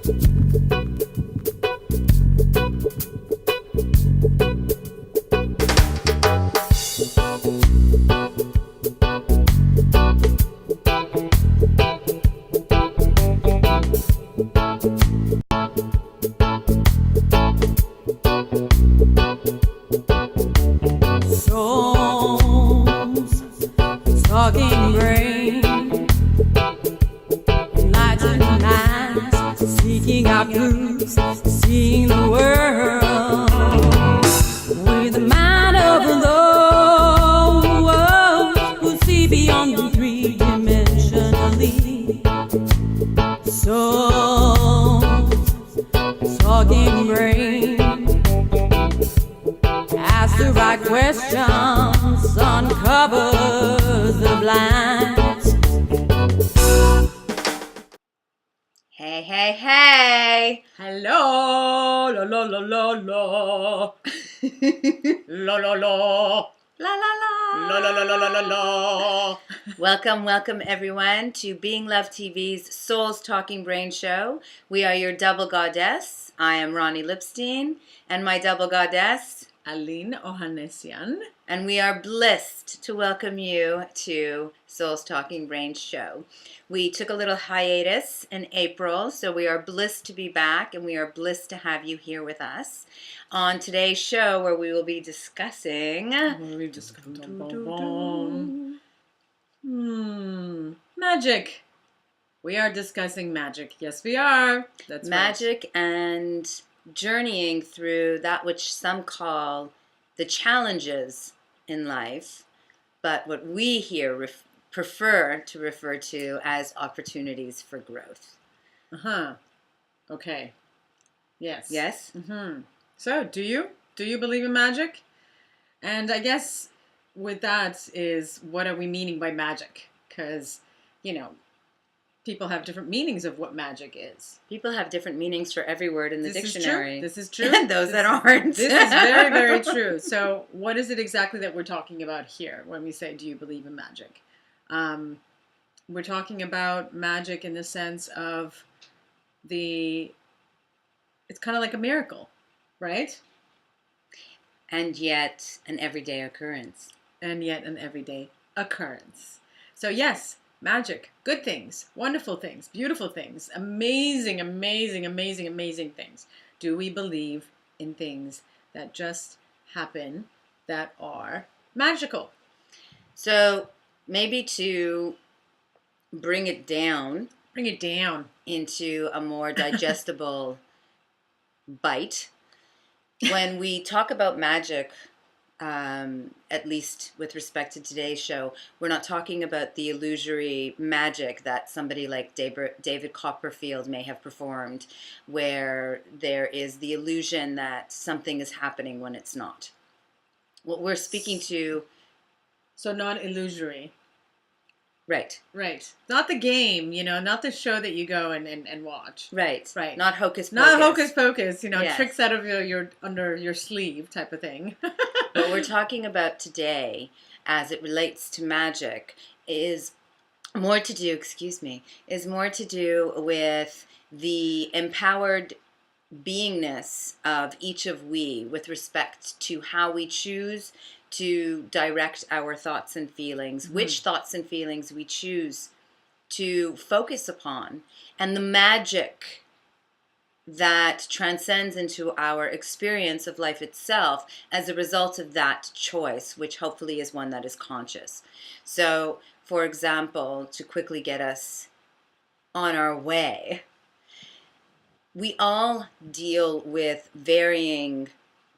Souls, talking brain, enlightened minds, seeking out truths, seeing the world with the mind of those who see beyond the three-dimensionally. Souls, talking brain, ask the right questions, uncovers the blinds. Hey, hey, hey! Hello, la la la la la, la la la, La la la! la la la la la la. Welcome, welcome everyone to Being Love TV's Souls Talking Brain Show. We are your double goddess. I am Ronnie Lipstein, and my double goddess, Aline Ohanessian. and we are blessed to welcome you to Souls Talking Brain Show. We took a little hiatus in April, so we are blessed to be back, and we are blessed to have you here with us on today's show, where we will be discussing Magick. We are discussing magic. Yes, we are. That's magic and journeying through that which some call the challenges in life, but what we here prefer to refer to as opportunities for growth. Okay. Yes. Yes? So, do you believe in magic? And I guess with that is, what are we meaning by magic? Because, people have different meanings of what magic is. People have different meanings for every word in the dictionary. This is true. And those that aren't. This is very, very true. So what is it exactly that we're talking about here when we say, do you believe in magic? We're talking about magic in the sense of it's kind of like a miracle, right? And yet an everyday occurrence. So yes, magic, good things, wonderful things, beautiful things, amazing, amazing, amazing, amazing things. Do we believe in things that just happen that are magical? So maybe to bring it down into a more digestible bite. When we talk about magic, at least with respect to today's show, we're not talking about the illusory magic that somebody like David Copperfield may have performed, where there is the illusion that something is happening when it's not. What we're speaking to... So not illusory. Right. Not the game, not the show that you go and watch. Right. Not hocus pocus. Not hocus pocus, Yes. Tricks out of your under your sleeve type of thing. What we're talking about today, as it relates to magic, is more to do with the empowered beingness of each of we with respect to how we choose to direct our thoughts and feelings, which thoughts and feelings we choose to focus upon, and the magic that transcends into our experience of life itself as a result of that choice, which hopefully is one that is conscious. So, for example, to quickly get us on our way, we all deal with varying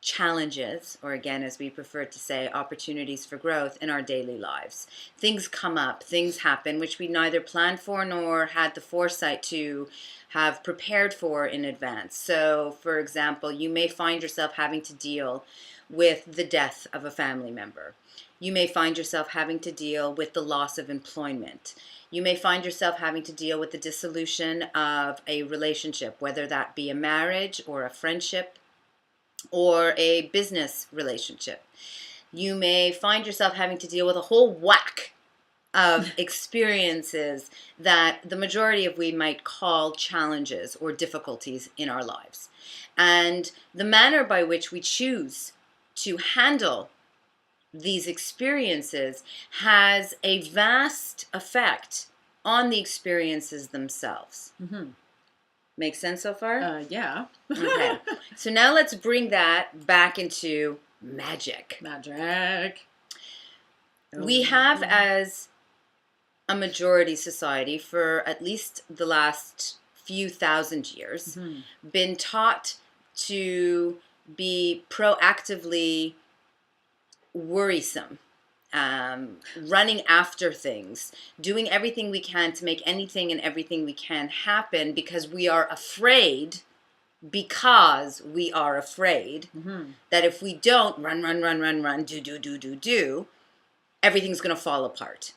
challenges, or again, as we prefer to say, opportunities for growth in our daily lives. Things come up, things happen, which we neither planned for nor had the foresight to have prepared for in advance. So, for example, you may find yourself having to deal with the death of a family member. You may find yourself having to deal with the loss of employment. You may find yourself having to deal with the dissolution of a relationship, whether that be a marriage or a friendship or a business relationship. You may find yourself having to deal with a whole whack of experiences that the majority of we might call challenges or difficulties in our lives. And the manner by which we choose to handle these experiences has a vast effect on the experiences themselves. Mm-hmm. Make sense so far? Yeah. Okay. So now let's bring that back into magic. Magic. We have, as a majority society, for at least the last few thousand years, been taught to be proactively worrisome, running after things, doing everything we can to make anything and everything we can happen because we are afraid, that if we don't run, do, everything's going to fall apart.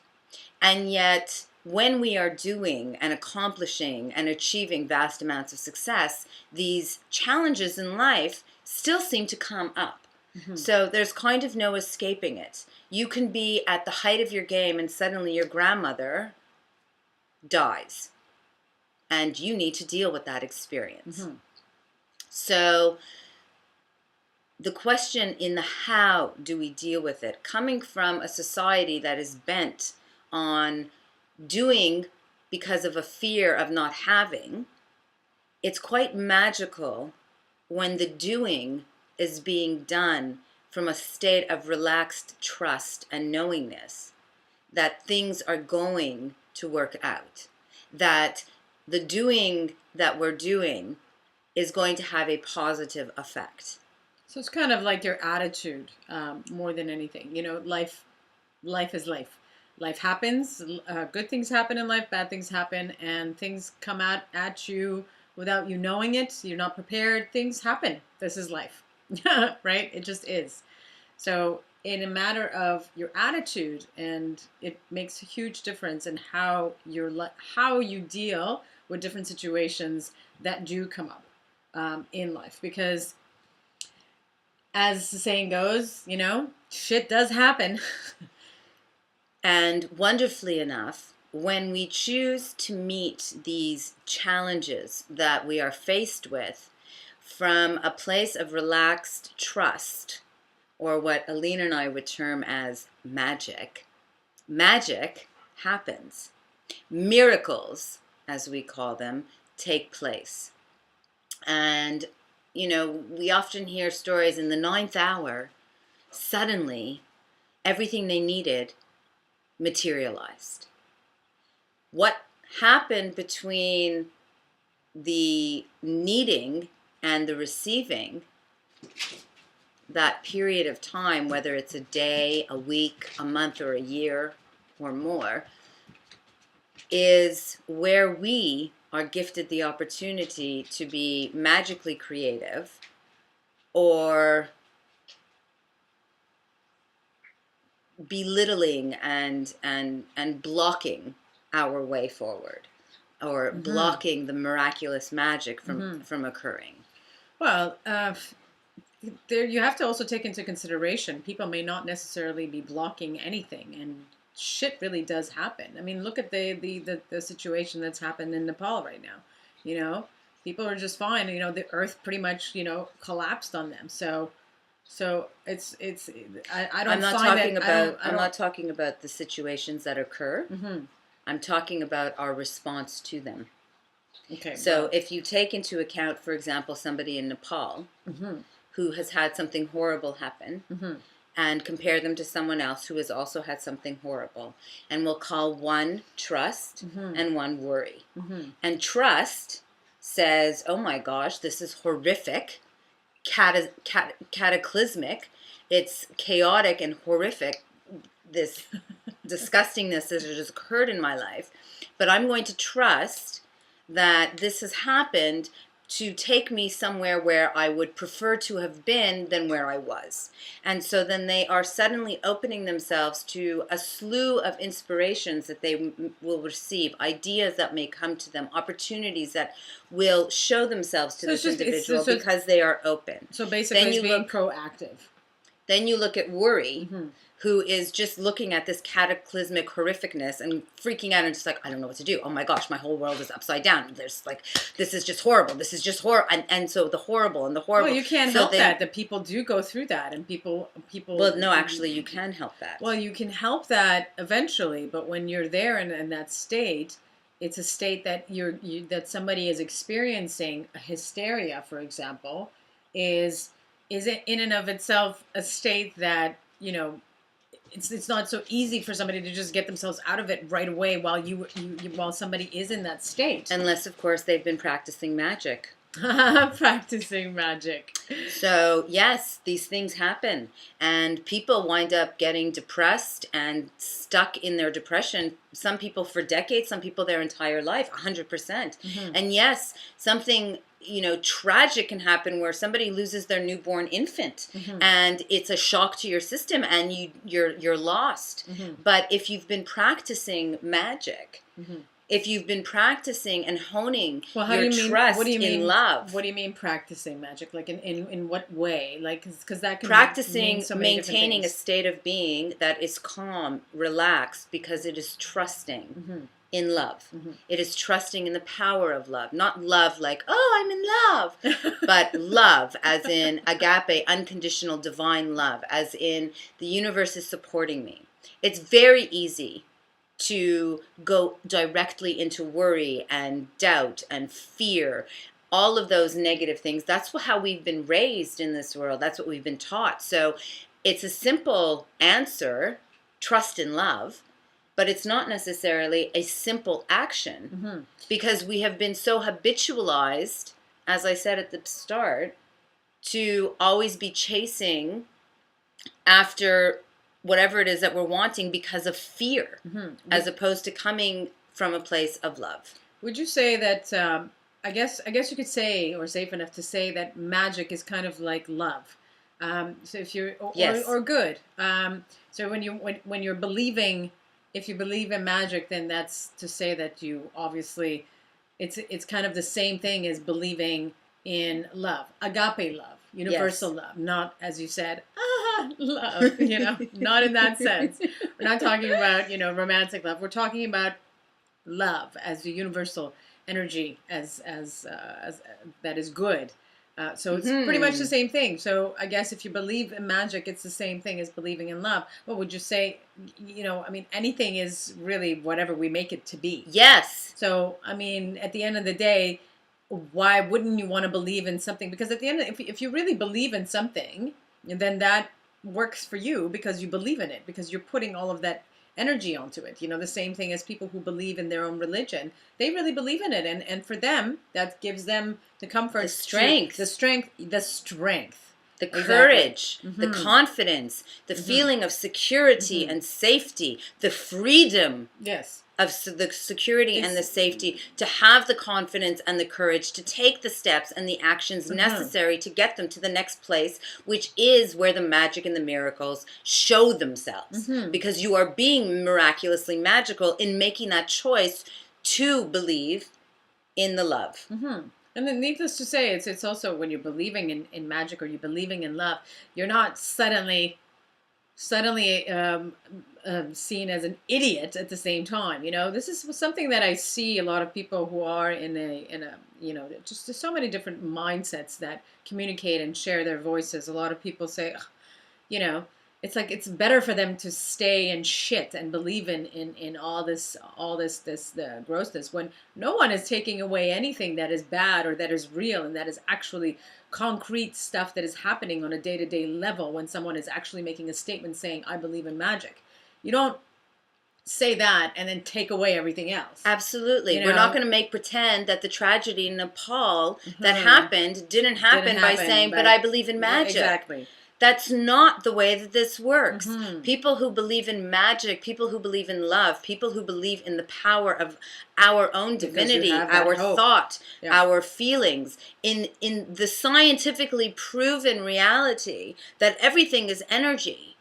And yet, when we are doing and accomplishing and achieving vast amounts of success, these challenges in life still seem to come up. So there's kind of no escaping it. You can be at the height of your game and suddenly your grandmother dies. And you need to deal with that experience. So the question in the how do we deal with it, coming from a society that is bent on doing because of a fear of not having, it's quite magical when the doing is being done from a state of relaxed trust and knowingness that things are going to work out, that the doing that we're doing is going to have a positive effect. So it's kind of like your attitude, more than anything. You know, life is life. Life happens. Good things happen in life. Bad things happen, and things come at you without you knowing it. You're not prepared. Things happen. This is life, right? It just is. So in a matter of your attitude, and it makes a huge difference in how you deal with different situations that do come up in life, because as the saying goes, you know, shit does happen. And wonderfully enough, when we choose to meet these challenges that we are faced with from a place of relaxed trust, or what Aline and I would term as magic, magic happens. Miracles, as we call them, take place. And you know, we often hear stories in the 9th hour, suddenly everything they needed materialized. What happened between the needing and the receiving, that period of time, whether it's a day, a week, a month, or a year or more, is where we are gifted the opportunity to be magically creative or belittling and blocking our way forward, or blocking the miraculous magic from occurring. Well, there you have to also take into consideration people may not necessarily be blocking anything, and shit really does happen. I mean, look at the situation that's happened in Nepal right now. You know, people are just fine. You know, the earth pretty much, you know, collapsed on them. So it's I don't. I'm not talking about the situations that occur. I'm talking about our response to them. Okay. So if you take into account, for example, somebody in Nepal who has had something horrible happen, and compare them to someone else who has also had something horrible, and we'll call one trust and one worry. And trust says, "Oh my gosh, this is horrific, cataclysmic. It's chaotic and horrific. This disgustingness that has occurred in my life, but I'm going to trust that this has happened to take me somewhere where I would prefer to have been than where I was." And so then they are suddenly opening themselves to a slew of inspirations that they will receive, ideas that may come to them, opportunities that will show themselves to this individual because they are open. So basically, it's being proactive. Then you look at worry, Mm-hmm. who is just looking at this cataclysmic horrificness and freaking out and just like, I don't know what to do. Oh my gosh, my whole world is upside down. There's like, this is just horrible. This is just horrible. And so the horrible and the horrible. Well, you can't so help that people do go through that, and people. Well, no, actually, you can help that. Well, you can help that eventually, but when you're there in that state, it's a state that that somebody is experiencing. A hysteria, for example, is it in and of itself a state that it's not so easy for somebody to just get themselves out of it right away while somebody is in that state. Unless, of course, they've been practicing magic. Practicing magic. So, yes, these things happen. And people wind up getting depressed and stuck in their depression. Some people for decades, some people their entire life, 100%. Mm-hmm. And yes, something tragic can happen where somebody loses their newborn infant, mm-hmm. and it's a shock to your system, and you're lost. Mm-hmm. But if you've been practicing magic, mm-hmm. if you've been practicing and honing your trust in love. What do you mean practicing magic? Like in what way? Like, because that can practicing, mean so many maintaining a state of being that is calm, relaxed, because it is trusting. Mm-hmm. in love. Mm-hmm. It is trusting in the power of love. Not love like, oh, I'm in love. But love as in agape, unconditional divine love, as in the universe is supporting me. It's very easy to go directly into worry and doubt and fear, all of those negative things. That's how we've been raised in this world. That's what we've been taught. So it's a simple answer, trust in love. But it's not necessarily a simple action, mm-hmm. because we have been so habitualized, as I said at the start, to always be chasing after whatever it is that we're wanting because of fear, mm-hmm. as opposed to coming from a place of love. Would you say that, I guess you could say, or safe enough to say, that magic is kind of like love? So if you're, yes. or good. So when you're believing... If you believe in magic, then that's to say that you obviously, it's kind of the same thing as believing in love, agape love, universal yes. love, not, as you said, love, not in that sense. We're not talking about, romantic love. We're talking about love as the universal energy, as that is good. So it's pretty much the same thing. So I guess if you believe in magic, it's the same thing as believing in love. What would you say? Anything is really whatever we make it to be. Yes. So, at the end of the day, why wouldn't you want to believe in something? Because at the end, if you really believe in something, then that works for you because you believe in it, because you're putting all of that energy onto it. The same thing as people who believe in their own religion. They really believe in it. And for them, that gives them the comfort, the strength, the courage, mm-hmm. the confidence, the mm-hmm. feeling of security mm-hmm. and safety, the freedom. Yes. Of the security and the safety, to have the confidence and the courage to take the steps and the actions mm-hmm. necessary to get them to the next place, which is where the magic and the miracles show themselves. Mm-hmm. Because you are being miraculously magical in making that choice to believe in the love. Mm-hmm. And then needless to say, it's also when you're believing in magic or you're believing in love, you're not suddenly seen as an idiot at the same time. This is something that I see a lot of people who are in a just there's so many different mindsets that communicate and share their voices. A lot of people say, it's like it's better for them to stay in shit and believe in all this the grossness, when no one is taking away anything that is bad or that is real and that is actually concrete stuff that is happening on a day-to-day level. When someone is actually making a statement saying, I believe in magic, you don't say that and then take away everything else. Absolutely. We're not going to pretend that the tragedy in Nepal mm-hmm. that happened didn't happen by saying, but I believe in magic. Exactly. That's not the way that this works. Mm-hmm. People who believe in magic, people who believe in love, people who believe in the power of our own divinity, our thought, our feelings, in the scientifically proven reality that everything is energy,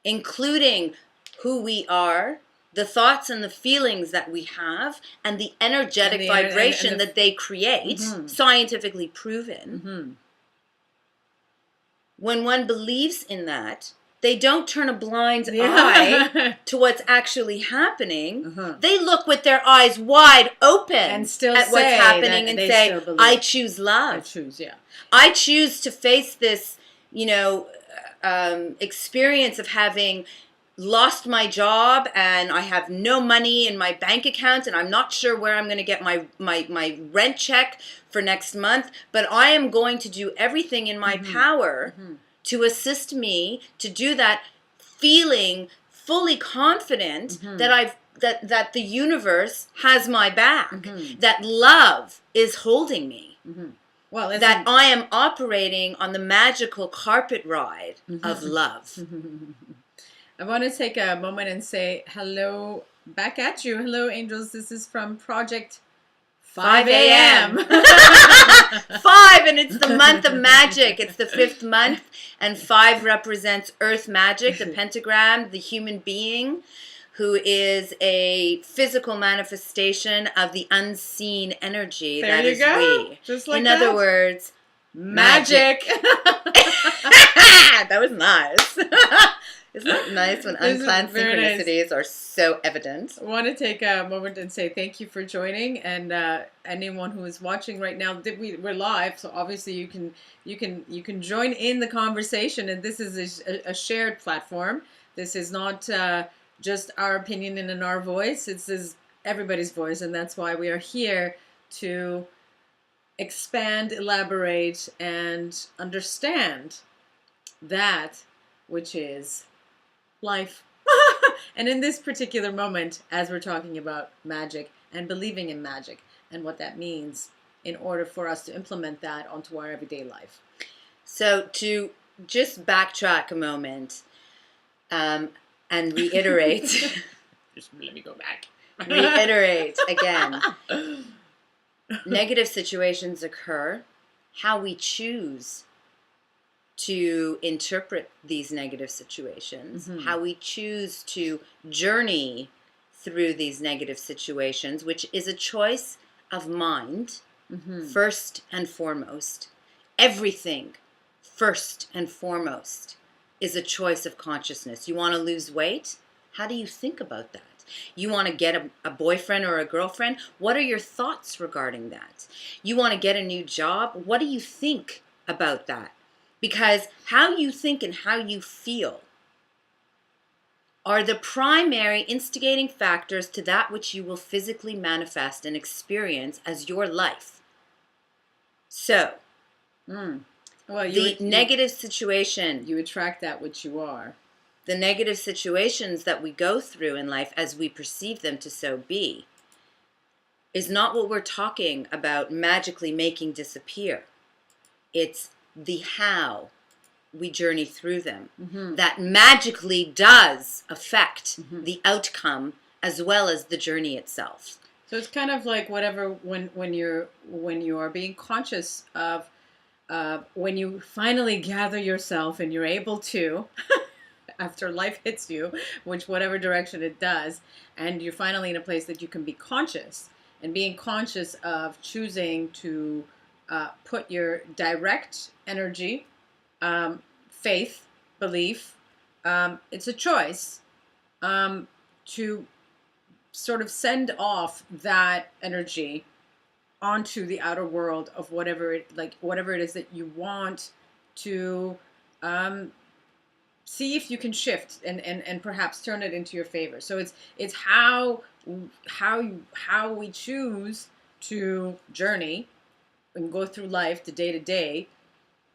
including who we are, the thoughts and the feelings that we have, and the energetic vibration that they create, mm-hmm. scientifically proven. Mm-hmm. when one believes in that, they don't turn a blind eye to what's actually happening. They look with their eyes wide open and still at what's happening and say, I choose love. I choose to face this, experience of having lost my job and I have no money in my bank account and I'm not sure where I'm going to get my rent check for next month, but I am going to do everything in my power to assist me to do that, feeling fully confident that the universe has my back, that love is holding me, that I am operating on the magical carpet ride of love. I want to take a moment and say hello back at you. Hello, angels. This is from Project 5 a.m. 5, and it's the month of magic. It's the 5th month, and 5 represents Earth magic, the pentagram, the human being, who is a physical manifestation of the unseen energy that is we. Just like in that. other words, magic. That was nice. Isn't that nice when unplanned synchronicities are so evident? I want to take a moment and say thank you for joining, and anyone who is watching right now, we're live, so obviously you can join in the conversation, and this is a shared platform. This is not just our opinion and in our voice. This is everybody's voice, and that's why we are here to expand, elaborate, and understand that which is life. And in this particular moment, as we're talking about magic and believing in magic and what that means in order for us to implement that onto our everyday life. So to just backtrack a moment and reiterate. Just let me go back. Reiterate again. Negative situations occur. How we choose to interpret these negative situations, how we choose to journey through these negative situations, which is a choice of mind, first and foremost. Everything, first and foremost, is a choice of consciousness. You want to lose weight? How do you think about that? You want to get a boyfriend or a girlfriend? What are your thoughts regarding that? You want to get a new job? What do you think about that? Because how you think and how you feel are the primary instigating factors to that which you will physically manifest and experience as your life. So, negative situation. You attract that which you are. The negative situations that we go through in life as we perceive them to so be is not what we're talking about magically making disappear. It's the how we journey through them that magically does affect the outcome as well as the journey itself. So it's kind of like whatever when you are being conscious of when you finally gather yourself and you're able to after life hits you, which whatever direction it does, and you're finally in a place that you can be conscious, and being conscious of choosing to put your direct energy, faith, belief, it's a choice to sort of send off that energy onto the outer world of whatever it is that you want to see if you can shift and perhaps turn it into your favor. So it's how we choose to journey and go through life the day to day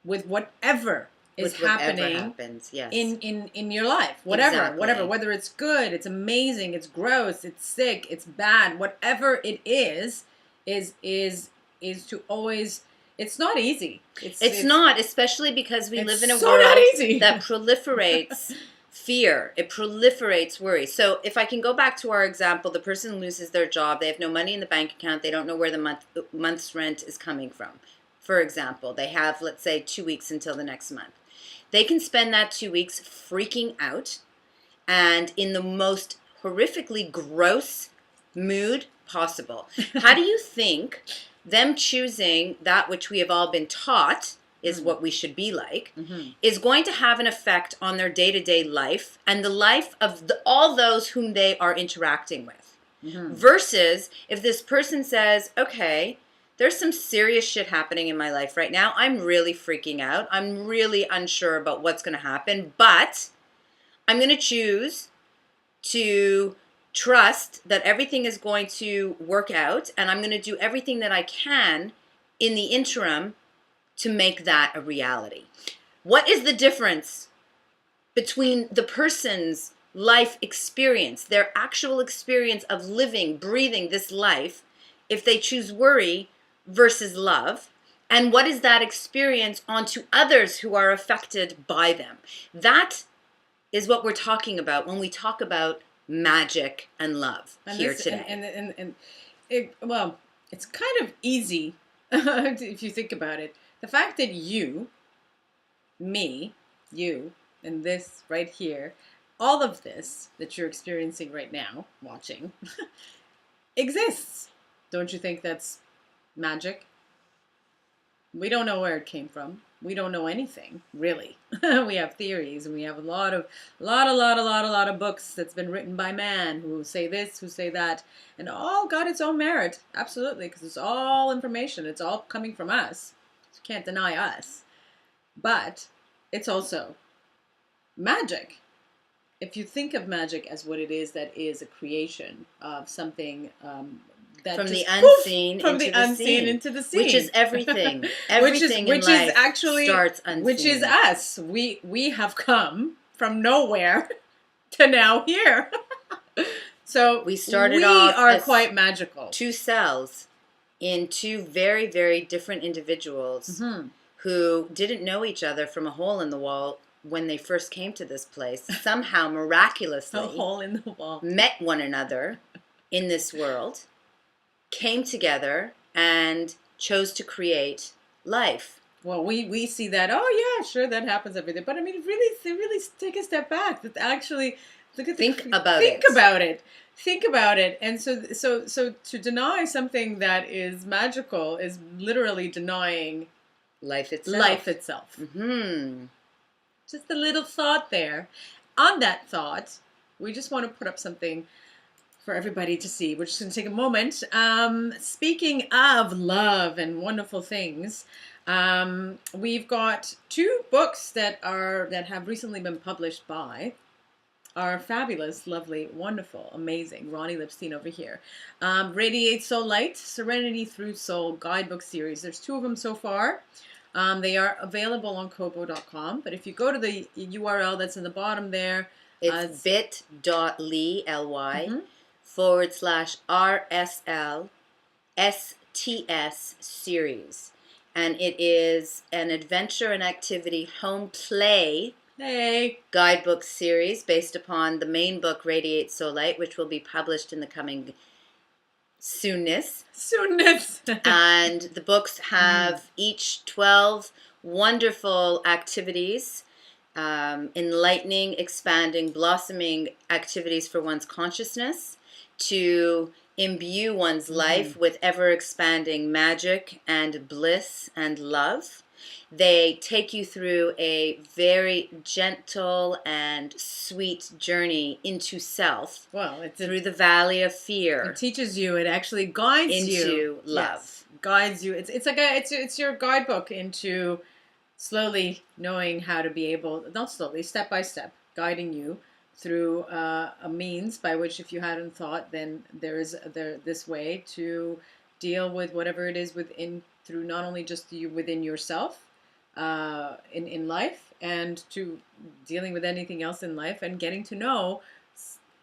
with whatever is happening yes. in your life. Whatever, whether it's good, it's amazing, it's gross, it's sick, it's bad, whatever it is to always. It's not easy. It's not, especially because we live in a so world that proliferates fear. It proliferates worry. So if I can go back to our example, the person loses their job. They have no money in the bank account. They don't know where the month's rent is coming from. For example, they have, let's say, 2 weeks until the next month. They can spend that 2 weeks freaking out and in the most horrifically gross mood possible. How do you think them choosing that which we have all been taught is what we should be like, Mm-hmm. is going to have an effect on their day-to-day life and the life of all those whom they are interacting with. Mm-hmm. Versus if this person says, okay, there's some serious shit happening in my life right now. I'm really freaking out. I'm really unsure about what's going to happen, but I'm going to choose to trust that everything is going to work out, and I'm going to do everything that I can in the interim to make that a reality. What is the difference between the person's life experience, their actual experience of living, breathing this life, if they choose worry versus love? And what is that experience onto others who are affected by them? That is what we're talking about when we talk about magic and love here today. And well, it's kind of easy if you think about it. The fact that you, me, you, and this right here, all of this that you're experiencing right now, watching, exists. Don't you think that's magic? We don't know where it came from. We don't know anything, really. We have theories, and we have a lot of books that's been written by man who say this, who say that, and all got its own merit. Absolutely, because it's all information. It's all coming from us. You can't deny us. But it's also magic. If you think of magic as what it is, that is a creation of something that from just, the unseen, from into the the unseen seen, into the seen, which is everything. Everything in life actually starts unseen. which is us. We have come from nowhere to now here. So we started we off are as quite magical. two cells in two very, very different individuals Mm-hmm. who didn't know each other from a hole in the wall when they first came to this place. Somehow, miraculously, A hole in the wall. met one another in this world, came together, and chose to create life. Well, we see that. Oh yeah, sure, that happens every day. But I mean, really take a step back. That actually look at Think about it. Think about it. And so to deny something that is magical is literally denying life itself. life itself. Mm-hmm. Just a little thought there. On that thought, we just want to put up something for everybody to see. We're just going to take a moment. Speaking of love and wonderful things, we've got two books that have recently been published by our fabulous, lovely, wonderful, amazing Ronnie Lipstein over here. Radiate So Light, Serenity Through Soul guidebook series. There's two of them so far. They are available on kobo.com, but if you go to the URL that's in the bottom there, it's bit.ly, L-Y, /RSL STS series. And it is an adventure and activity home play guidebook series based upon the main book, Radiate So Light, which will be published in the coming soonness. And the books have each 12 wonderful activities, enlightening, expanding, blossoming activities for one's consciousness to imbue one's life with ever-expanding magic and bliss and love. They take you through a very gentle and sweet journey into self. Well, through the valley of fear. It teaches you. It actually guides you into love. Yes, guides you. It's your guidebook into slowly knowing how to be able, not slowly, step by step, guiding you through a means by which, if you hadn't thought, then there is this way to deal with whatever it is through not only just you within yourself in life, and to dealing with anything else in life, and getting to know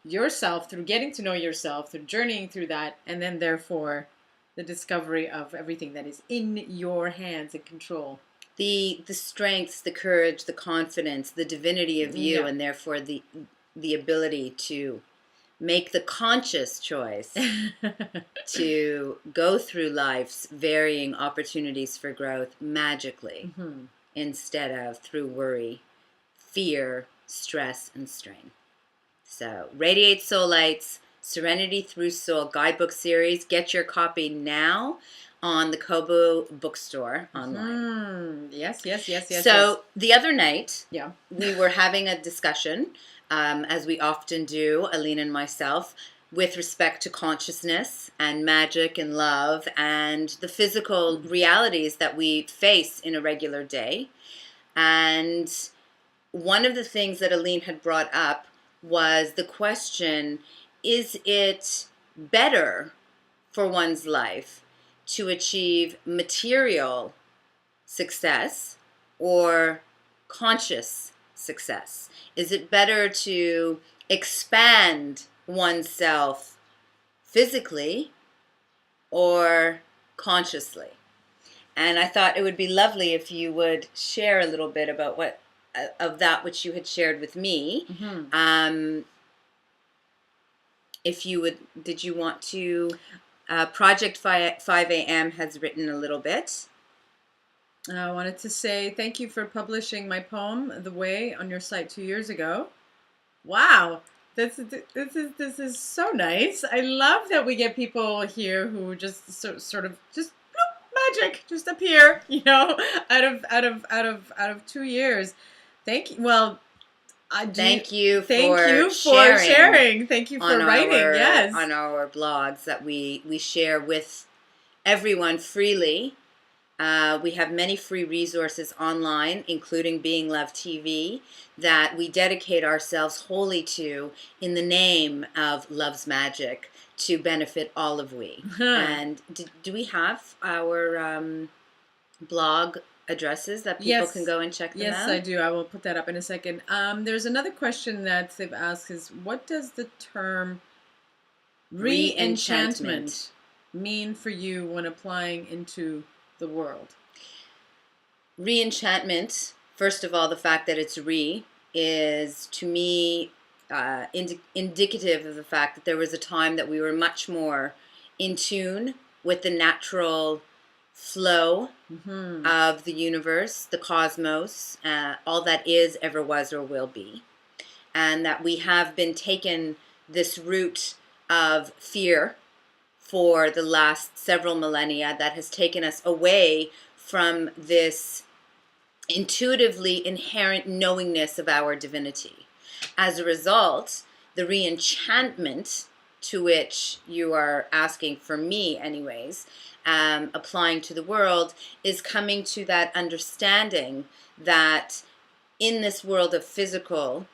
yourself through getting to know yourself, through journeying through that, and then therefore the discovery of everything that is in your hands and control. The strengths, the courage, the confidence, the divinity of you, and therefore the ability to make the conscious choice to go through life's varying opportunities for growth magically, instead of through worry, fear, stress, and strain. So, Radiate Soul Light's Serenity Through Soul guidebook series. Get your copy now on the Kobo bookstore online. Yes. So the other night, Yeah. we were having a discussion, as we often do, Aline and myself, with respect to consciousness and magic and love and the physical realities that we face in a regular day. And one of the things that Aline had brought up was the question, is it better for one's life to achieve material success or conscious success? Is it better to expand oneself physically or consciously? And I thought it would be lovely if you would share a little bit about what of that which you had shared with me. If you would, did you want to? Project 5 a.m. has written a little bit. I wanted to say thank you for publishing my poem, The Way, on your site 2 years ago. Wow, this is so nice. I love that we get people here who just sort of just bloop, magic just appear, out of 2 years. Thank you. Well, Thank you for sharing. sharing. Thank you for writing. Yes, on our blogs that we share with everyone freely. We have many free resources online, including Being Love TV, that we dedicate ourselves wholly to in the name of Love's Magic to benefit all of we. And do we have our blog addresses that people can go and check them out? Yes, I do. I will put that up in a second. There's another question that they've asked is, what does the term re-enchantment mean for you when applying into the world? Re-enchantment, first of all, the fact that it's is to me indicative of the fact that there was a time that we were much more in tune with the natural flow of the universe, the cosmos, all that is, ever was, or will be. And that we have been taken this route of fear for the last several millennia that has taken us away from this intuitively inherent knowingness of our divinity. As a result, the re-enchantment to which you are asking, for me anyways, applying to the world, is coming to that understanding that in this world of physical,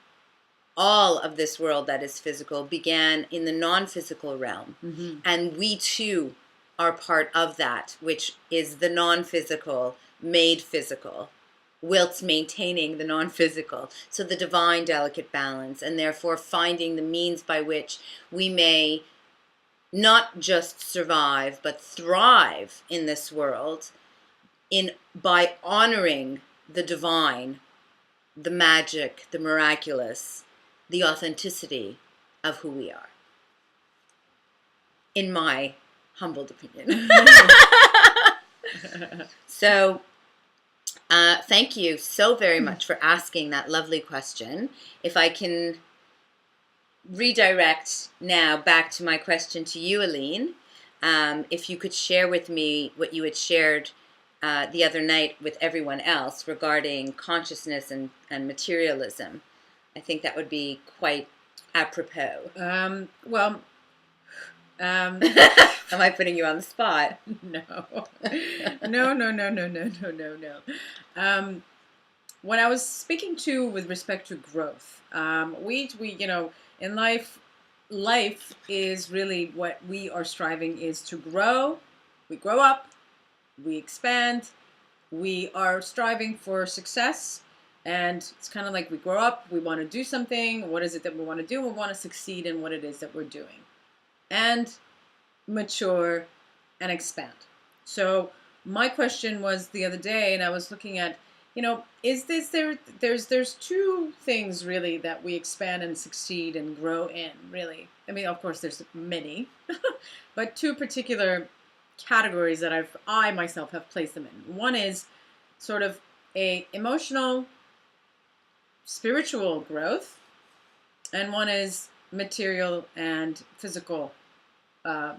all of this world that is physical began in the non-physical realm. And we too are part of that, which is the non-physical made physical, whilst maintaining the non-physical. So the divine delicate balance, and therefore finding the means by which we may not just survive, but thrive in this world by honoring the divine, the magic, the miraculous, the authenticity of who we are. In my humbled opinion. So, thank you so very much for asking that lovely question. If I can redirect now back to my question to you, Aline, if you could share with me what you had shared the other night with everyone else regarding consciousness and materialism. I think that would be quite apropos. Am I putting you on the spot? No. When I was speaking to with respect to growth, we in life is really what we are striving is to grow. We grow up, we expand, we are striving for success. And it's kind of like we grow up, we want to do something. What is it that we want to do? We want to succeed in what it is that we're doing. And mature and expand. So my question was the other day, and I was looking at, is there's two things really that we expand and succeed and grow in, really. I mean, of course, there's many, but two particular categories that I myself have placed them in. One is sort of a emotional, spiritual growth, and one is material and physical, the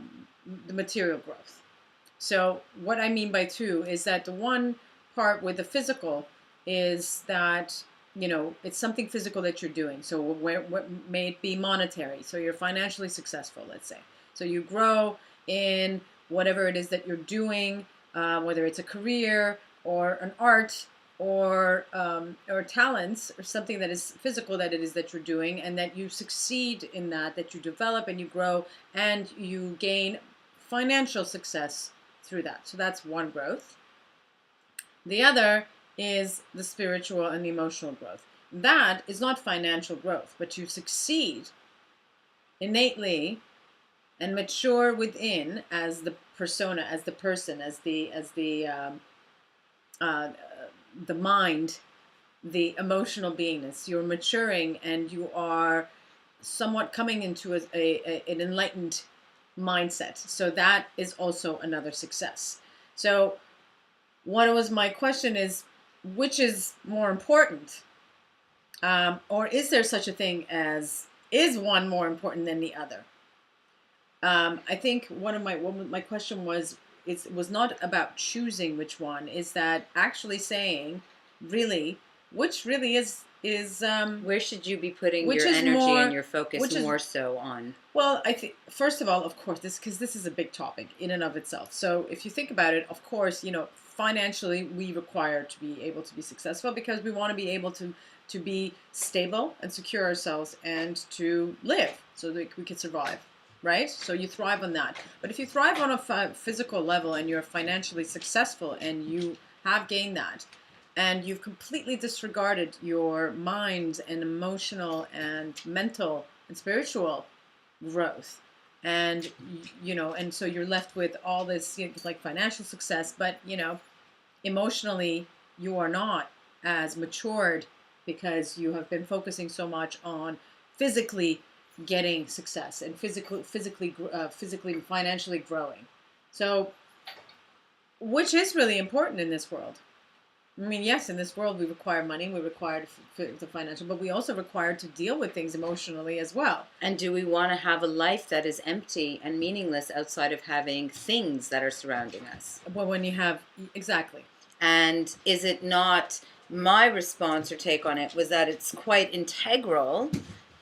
material growth. So what I mean by two is that the one part with the physical is that, it's something physical that you're doing. So what may it be monetary? So you're financially successful, let's say. So you grow in whatever it is that you're doing, whether it's a career or an art or talents or something that is physical that it is that you're doing, and that you succeed in that you develop and you grow and you gain financial success through that. So that's one growth. The other is the spiritual and emotional growth. That is not financial growth, but you succeed innately and mature within as the persona, as the person, as uh, the mind, the emotional beingness. You're maturing and you are somewhat coming into an enlightened mindset. So that is also another success. So what was my question is, which is more important? Or is there such a thing as, is one more important than the other? I think one of my question was, it was not about choosing which one, is that actually saying, really, which really is Where should you be putting which your is energy more, and your focus which is more so on? well, I think first of all, of course, because this is a big topic in and of itself. So if you think about it, of course, financially we require to be able to be successful because we want to be able to be stable and secure ourselves and to live so that we can survive, right? So you thrive on that. But if you thrive on a physical level and you're financially successful and you have gained that, and you've completely disregarded your mind and emotional and mental and spiritual growth, and and so you're left with all this, like financial success, but emotionally you are not as matured because you have been focusing so much on physically getting success and physically financially growing. So which is really important in this world? I mean, yes, in this world we require money, we require the financial, but we also require to deal with things emotionally as well. And do we want to have a life that is empty and meaningless outside of having things that are surrounding us? Well, when you have, exactly. And is it not, my response or take on it was that it's quite integral,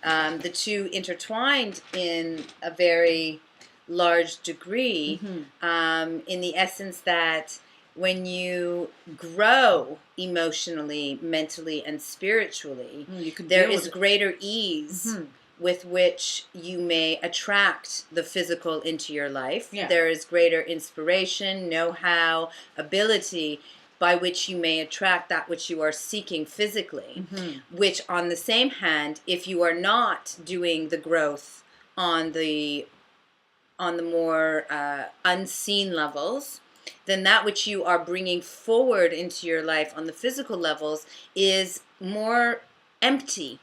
the two intertwined in a very large degree, in the essence that when you grow emotionally, mentally, and spiritually, there is greater ease with which you may attract the physical into your life. Yeah. There is greater inspiration, know-how, ability by which you may attract that which you are seeking physically, which on the same hand, if you are not doing the growth on the more unseen levels, then that which you are bringing forward into your life on the physical levels is more empty.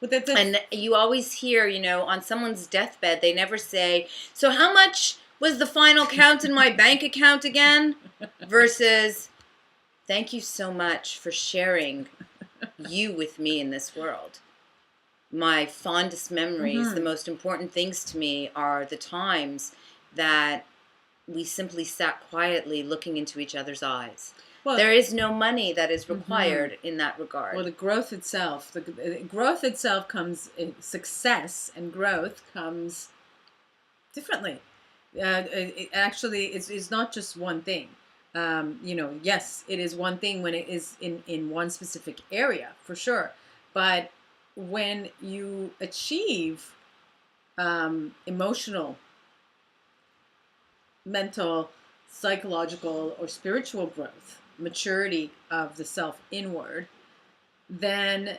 And you always hear, on someone's deathbed, they never say, so how much was the final count in my bank account again? Versus, thank you so much for sharing you with me in this world. My fondest memories, the most important things to me are the times that we simply sat quietly looking into each other's eyes. Well, there is no money that is required in that regard. Well, the growth itself comes in success, and growth comes differently. It actually is not just one thing. Yes, it is one thing when it is in one specific area, for sure. But when you achieve emotional, mental, psychological, or spiritual growth, maturity of the self inward, then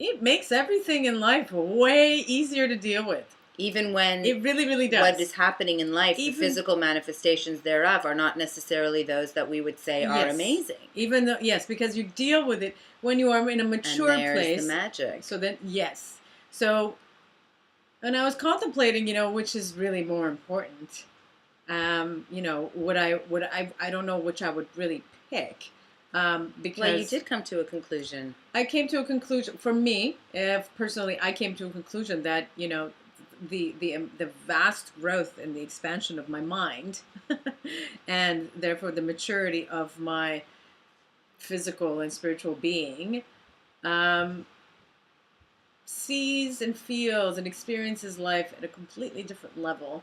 it makes everything in life way easier to deal with. Even when it really, really does. What is happening in life, the physical manifestations thereof are not necessarily those that we would say are amazing. Even though, yes, because you deal with it when you are in a mature and there's place. The magic. So then, yes. So, and I was contemplating, which is really more important. I don't know which I would really pick. Because well, you did come to a conclusion. I came to a conclusion. For me, personally, I came to a conclusion that, the vast growth and the expansion of my mind, and therefore the maturity of my physical and spiritual being, um, sees and feels and experiences life at a completely different level,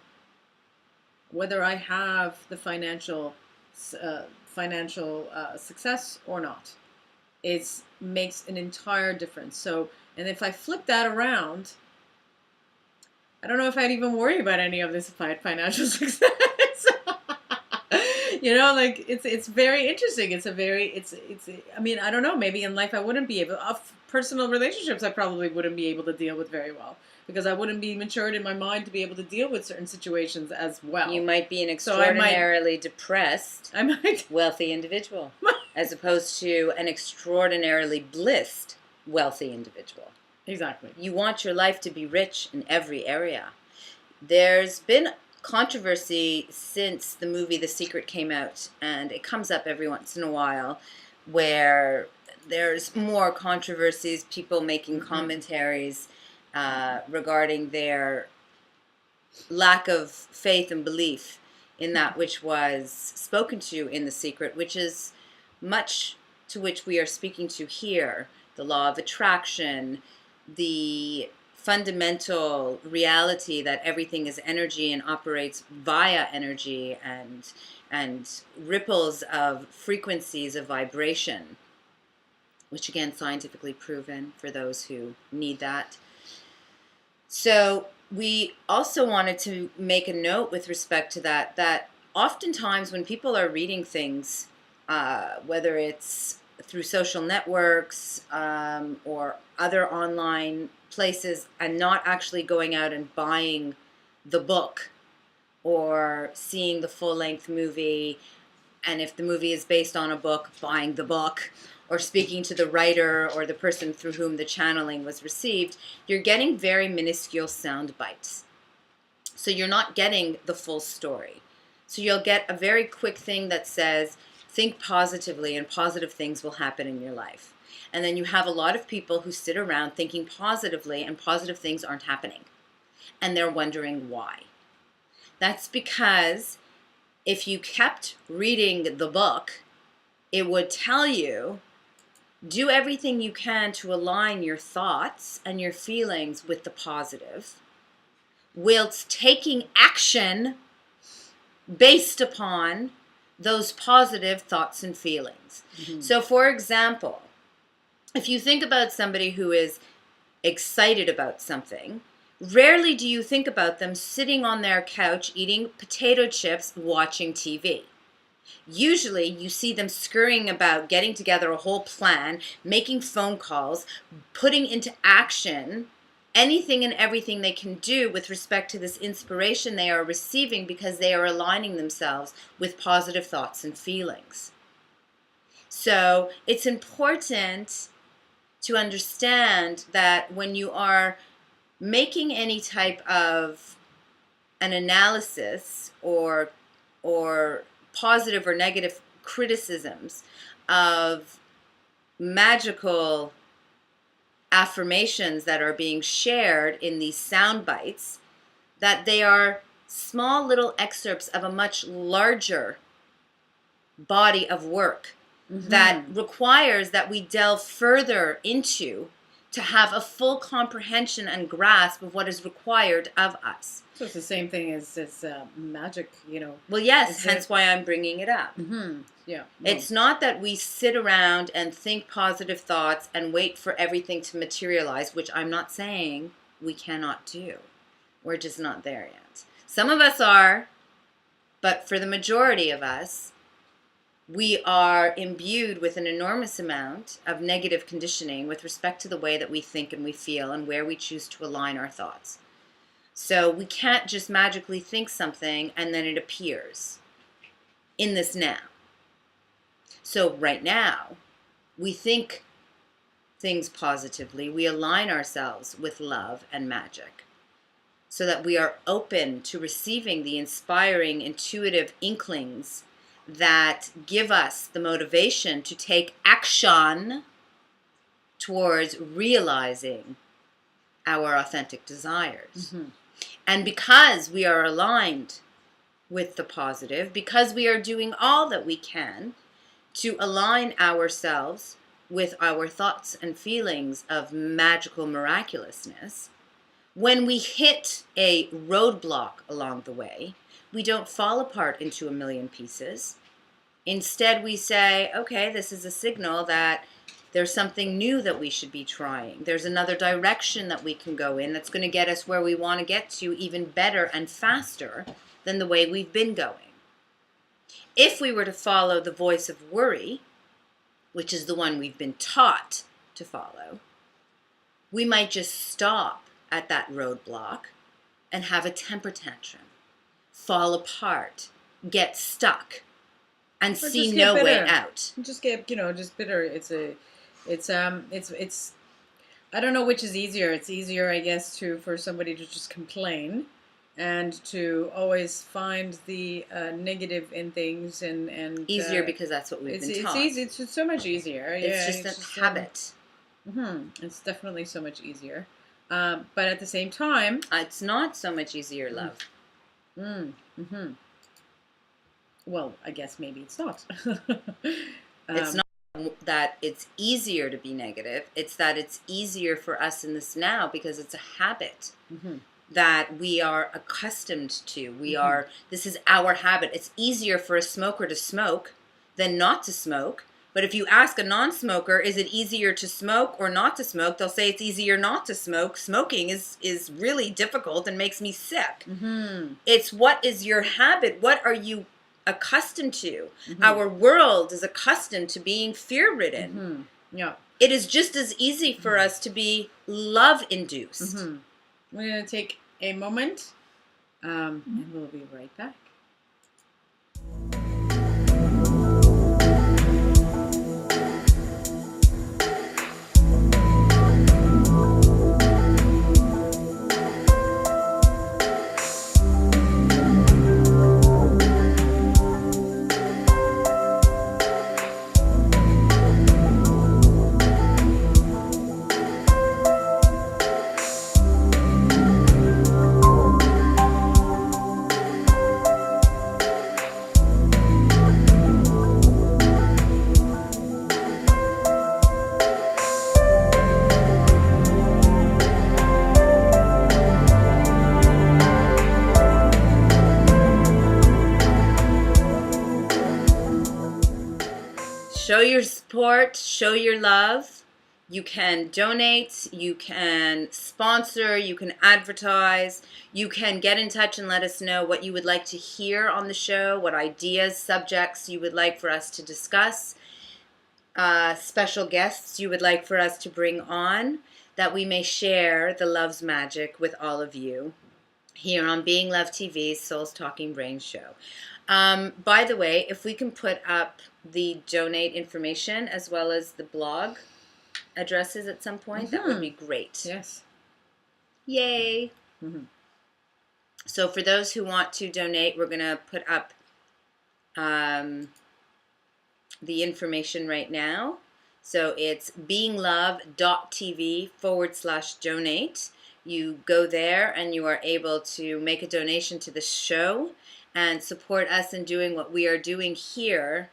whether I have the financial success or not. It makes an entire difference. So, and if I flip that around, I don't know if I'd even worry about any of this financial success. Like it's very interesting. I mean, I don't know. Maybe in life I wouldn't be able. Personal relationships I probably wouldn't be able to deal with very well because I wouldn't be matured in my mind to be able to deal with certain situations as well. You might be an extraordinarily depressed, I might wealthy individual, as opposed to an extraordinarily blissed, wealthy individual. Exactly. You want your life to be rich in every area. There's been controversy since the movie The Secret came out, and it comes up every once in a while where there's more controversies, people making commentaries regarding their lack of faith and belief in that which was spoken to in The Secret, which is much to which we are speaking to here. The law of attraction, the fundamental reality that everything is energy and operates via energy, and ripples of frequencies of vibration, which again, scientifically proven for those who need that. So we also wanted to make a note with respect to that oftentimes when people are reading things, whether it's through social networks or other online places, and not actually going out and buying the book or seeing the full-length movie, and if the movie is based on a book, buying the book, or speaking to the writer or the person through whom the channeling was received, you're getting very minuscule sound bites. So you're not getting the full story. So you'll get a very quick thing that says, think positively and positive things will happen in your life. And then you have a lot of people who sit around thinking positively and positive things aren't happening. And they're wondering why. That's because if you kept reading the book, it would tell you, do everything you can to align your thoughts and your feelings with the positive, whilst taking action based upon those positive thoughts and feelings. Mm-hmm. So, for example, if you think about somebody who is excited about something, rarely do you think about them sitting on their couch eating potato chips, watching TV. Usually you see them scurrying about, getting together a whole plan, making phone calls, putting into action anything and everything they can do with respect to this inspiration they are receiving, because they are aligning themselves with positive thoughts and feelings. So it's important to understand that when you are making any type of an analysis or positive or negative criticisms of magical affirmations that are being shared in these sound bites, that they are small little excerpts of a much larger body of work that requires that we delve further into to have a full comprehension and grasp of what is required of us. So it's the same thing as magic, Well, yes, hence why I'm bringing it up. Mm-hmm. Yeah. It's not that we sit around and think positive thoughts and wait for everything to materialize, which I'm not saying we cannot do. We're just not there yet. Some of us are, but for the majority of us, we are imbued with an enormous amount of negative conditioning with respect to the way that we think and we feel and where we choose to align our thoughts. So we can't just magically think something and then it appears in this now. So right now, we think things positively. We align ourselves with love and magic so that we are open to receiving the inspiring, intuitive inklings that give us the motivation to take action towards realizing our authentic desires. Mm-hmm. And because we are aligned with the positive, because we are doing all that we can to align ourselves with our thoughts and feelings of magical miraculousness, when we hit a roadblock along the way, we don't fall apart into a million pieces. Instead, we say, okay, this is a signal that there's something new that we should be trying. There's another direction that we can go in that's going to get us where we want to get to even better and faster than the way we've been going. If we were to follow the voice of worry, which is the one we've been taught to follow, we might just stop at that roadblock and have a temper tantrum, fall apart, get stuck, and see no way out. Just get, just bitter. It's I don't know which is easier. It's easier, I guess, for somebody to just complain and to always find the negative in things and easier because that's what we've been taught. It's easy. It's just so much easier. It's just a habit. It's definitely so much easier. But at the same time, it's not so much easier, love. Well, I guess maybe it's not. It's not that it's easier to be negative. It's that it's easier for us in this now because it's a habit that we are accustomed to. This is our habit. It's easier for a smoker to smoke than not to smoke. But if you ask a non-smoker, is it easier to smoke or not to smoke? They'll say it's easier not to smoke. Smoking is really difficult and makes me sick. It's what is your habit? What are you accustomed to? Our world is accustomed to being fear-ridden. Yeah. It is just as easy for us to be love-induced. We're going to take a moment, and we'll be right back. Show your support, show your love. You can donate, you can sponsor, you can advertise, you can get in touch and let us know what you would like to hear on the show, what ideas, subjects you would like for us to discuss, special guests you would like for us to bring on, that we may share the love's magic with all of you here on Being Love TV's Souls Talking Brain show. By the way, if we can put up the donate information as well as the blog addresses at some point, that would be great. Yes. Yay. So for those who want to donate, we're going to put up the information right now. So it's beinglove.tv/donate. You go there and you are able to make a donation to the show and support us in doing what we are doing here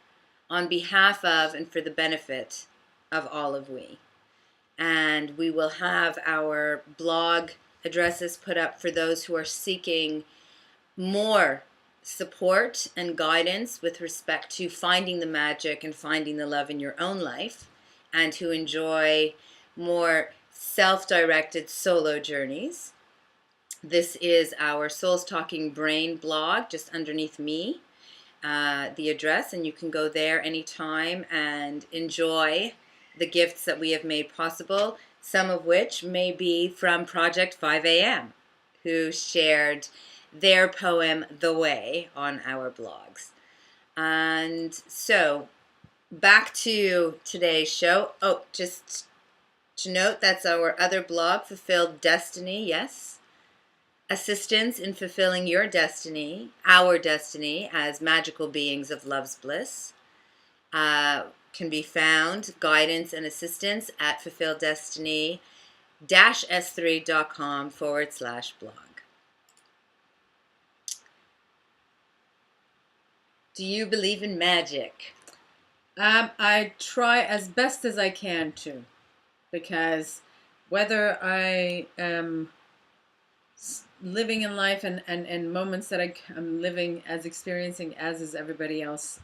on behalf of and for the benefit of all of we. And we will have our blog addresses put up for those who are seeking more support and guidance with respect to finding the magic and finding the love in your own life, and who enjoy more self-directed solo journeys. This is our Souls Talking Brain blog, just underneath me, the address, and you can go there anytime and enjoy the gifts that we have made possible, some of which may be from Project 5 a.m., who shared their poem, The Way, on our blogs. And so, back to today's show. Oh, just to note, that's our other blog, Fulfilled Destiny, yes. Assistance in fulfilling your destiny, our destiny, as magical beings of love's bliss. Can be found, guidance and assistance, at fulfilledestiny-s3.com/blog. Do you believe in magic? I try as best as I can to, because whether I am living in life and moments that am living as experiencing as is everybody else,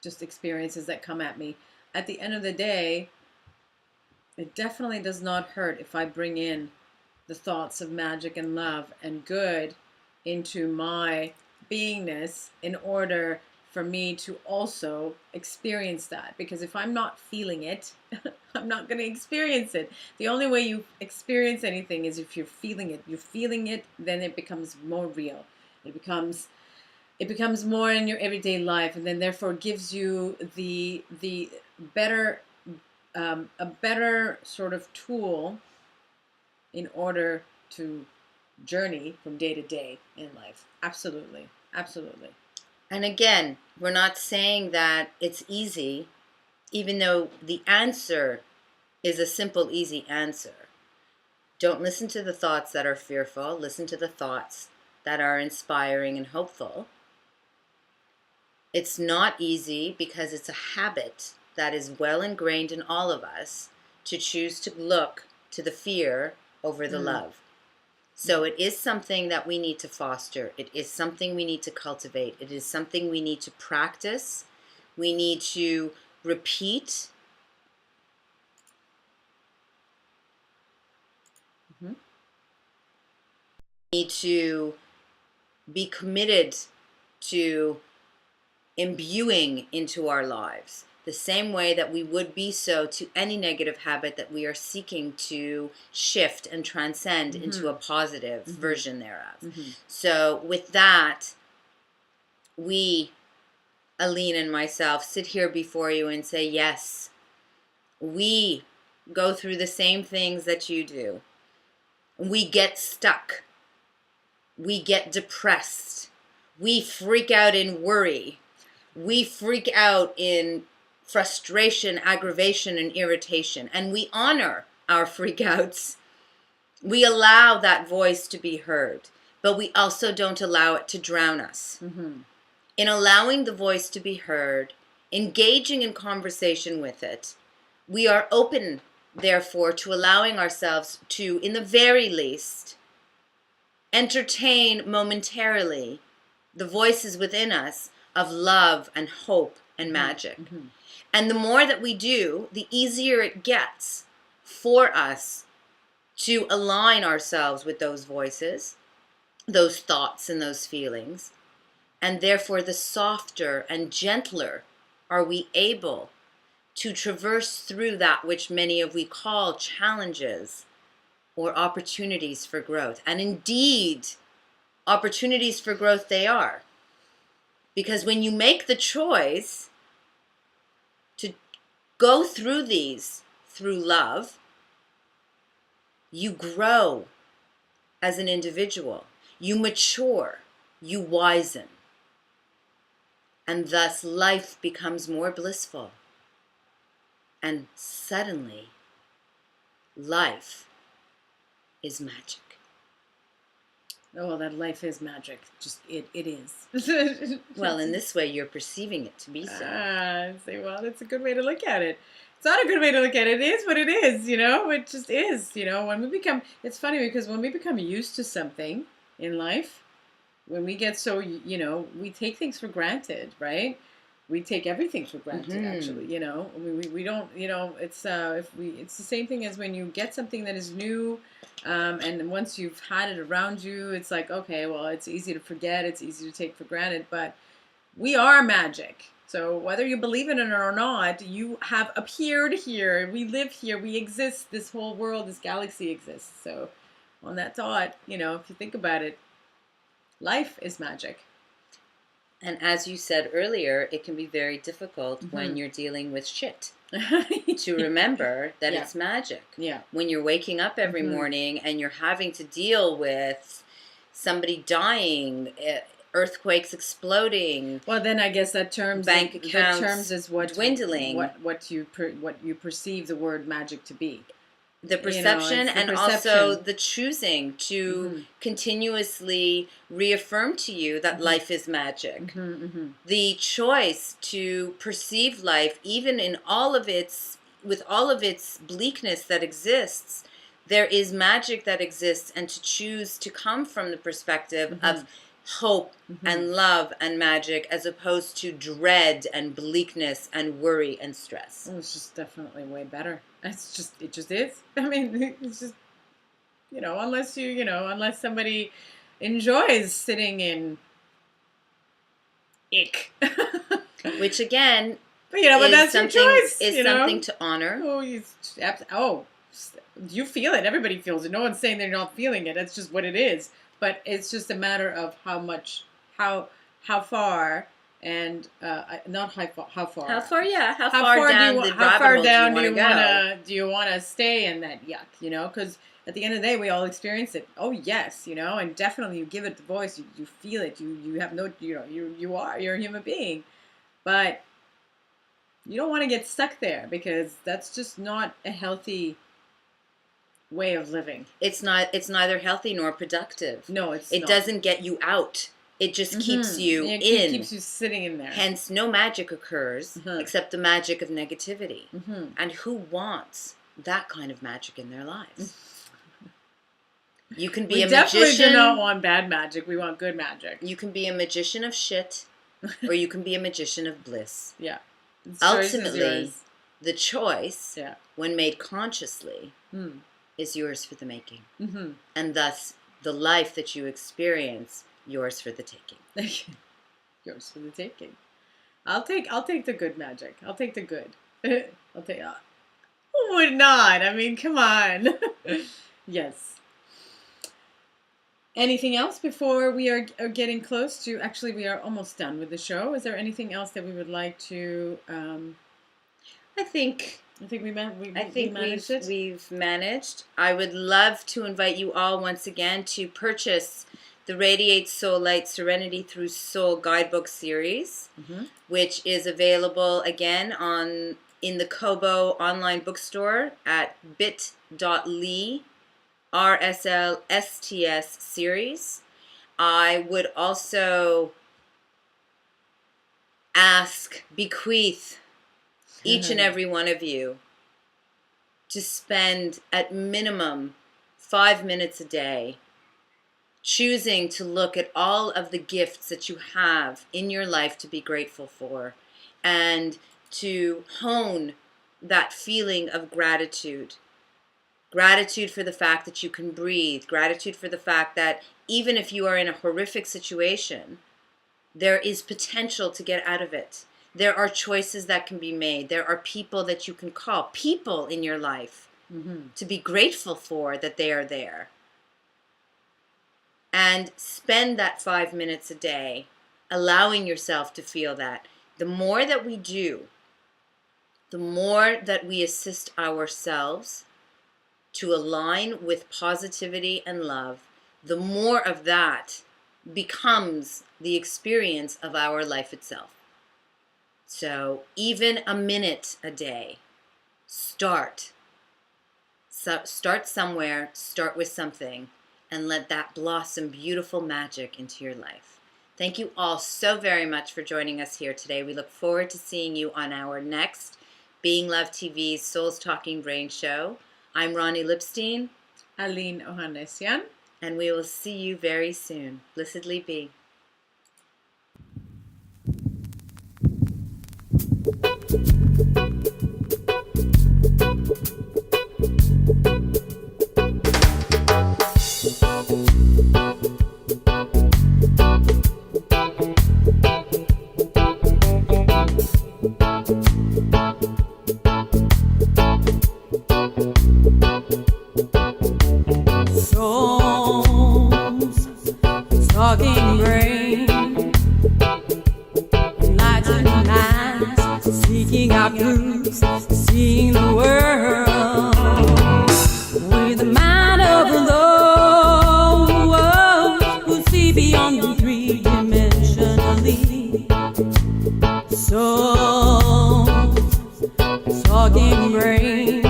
just experiences that come at me. At the end of the day, it definitely does not hurt if I bring in the thoughts of magic and love and good into my beingness in order for me to also experience that. Because if I'm not feeling it, I'm not going to experience it. The only way you experience anything is if you're feeling it. You're feeling it, then it becomes more real. It becomes more in your everyday life, and then therefore gives you the better a better sort of tool in order to journey from day to day in life. Absolutely. Absolutely. And again, we're not saying that it's easy, even though the answer is a simple, easy answer. Don't listen to the thoughts that are fearful. Listen to the thoughts that are inspiring and hopeful. It's not easy because it's a habit that is well ingrained in all of us to choose to look to the fear over the love. So it is something that we need to foster. It is something we need to cultivate. It is something we need to practice. We need to repeat. We need to be committed to imbuing into our lives the same way that we would be so to any negative habit that we are seeking to shift and transcend into a positive version thereof. So with that, we, Aline and myself, sit here before you and say, yes, we go through the same things that you do. We get stuck. We get depressed. We freak out in worry. We freak out in frustration, aggravation, and irritation. And we honor our freakouts. We allow that voice to be heard, but we also don't allow it to drown us. In allowing the voice to be heard, engaging in conversation with it, we are open, therefore, to allowing ourselves to, in the very least, entertain momentarily the voices within us of love and hope and magic. And the more that we do, the easier it gets for us to align ourselves with those voices, those thoughts and those feelings. And therefore, the softer and gentler are we able to traverse through that which many of we call challenges or opportunities for growth. And indeed, opportunities for growth they are. Because when you make the choice to go through these through love, you grow as an individual. You mature. You wisen. And thus life becomes more blissful. And suddenly, life is magic. Oh, that life is magic. Just it is. Well, in this way, you're perceiving it to be so. Say, well, it's a good way to look at it. It's not a good way to look at it. It is what it is, It just is, When we become, it's funny because when we become used to something in life, when we get so, we take things for granted, right? We take everything for granted, actually, we don't, it's it's the same thing as when you get something that is new, and once you've had it around you, it's like, okay, well, it's easy to forget, it's easy to take for granted, but we are magic. So whether you believe in it or not, you have appeared here, we live here, we exist, this whole world, this galaxy exists. So on that thought, if you think about it, life is magic. And as you said earlier, it can be very difficult when you're dealing with shit to remember that it's magic. Yeah. When you're waking up every morning and you're having to deal with somebody dying, earthquakes exploding. Well, then I guess that bank accounts is what dwindling. What you perceive the word magic to be. The You know, perception, it's the and perception. also the choosing to Mhm. continuously reaffirm to you that life is magic. The choice to perceive life, even in all of its, with all of its bleakness that exists, there is magic that exists, and to choose to come from the perspective of hope and love and magic, as opposed to dread and bleakness and worry and stress. Oh, it's just definitely way better. It just is. I mean, it's just, unless somebody enjoys sitting in ick. Which again, but that's your choice. Is something to honor. You feel it. Everybody feels it. No one's saying they're not feeling it. That's just what it is. But it's just a matter of how far, and not how far. How far? Yeah. How far down the rabbit hole do you want to stay in that yuck? Because at the end of the day, we all experience it. Oh yes, and definitely you give it the voice. You feel it. You have no. You're a human being, but you don't want to get stuck there, because that's just not a healthy way of living. It's neither healthy nor productive. No, it doesn't get you out. It just keeps you in. It keeps you sitting in there. Hence, no magic occurs except the magic of negativity. And who wants that kind of magic in their lives? You can be a magician. We definitely do not want bad magic. We want good magic. You can be a magician of shit, or you can be a magician of bliss. Yeah. Ultimately, the choice, when made consciously, is yours for the making. And thus, the life that you experience, yours for the taking. Yours for the taking. I'll take the good magic. I'll take the good. Who would not? I mean, come on. Yes. Anything else before we are getting close to? Actually, we are almost done with the show. Is there anything else that we would like to? I think we've managed. I would love to invite you all once again to purchase the Radiate Soul Light Serenity Through Soul Guidebook Series, which is available again in the Kobo online bookstore at bit.ly RSLSTS series. I would also bequeath each and every one of you to spend at minimum 5 minutes a day choosing to look at all of the gifts that you have in your life to be grateful for, and to hone that feeling of gratitude. Gratitude for the fact that you can breathe. Gratitude for the fact that even if you are in a horrific situation, there is potential to get out of it. There are choices that can be made. There are people that you can call, people in your life, to be grateful for that they are there. And spend that 5 minutes a day allowing yourself to feel that. The more that we do, the more that we assist ourselves to align with positivity and love, the more of that becomes the experience of our life itself. So even a minute a day, start somewhere, start with something, and let that blossom beautiful magic into your life. Thank you all so very much for joining us here today. We look forward to seeing you on our next Being Love TV's Souls Talking Brain show. I'm Ronnie Lipstein. Aline Ohanessian. And we will see you very soon. Blessedly be. Souls talking brain, enlightened minds seeking out truths, seeing the world with the mind of those who see beyond the three-dimensionally. Souls talking brain.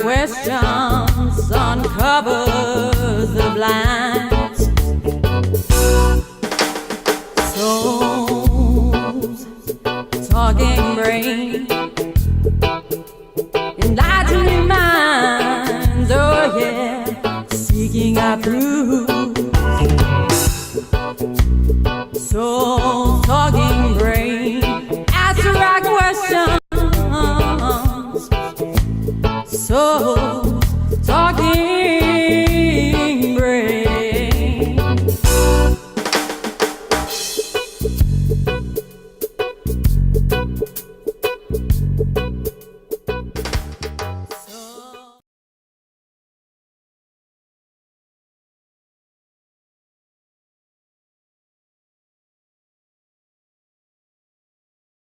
questions uncovers the blinds. Souls, talking brain, enlightening minds, oh yeah, seeking out truth. Souls,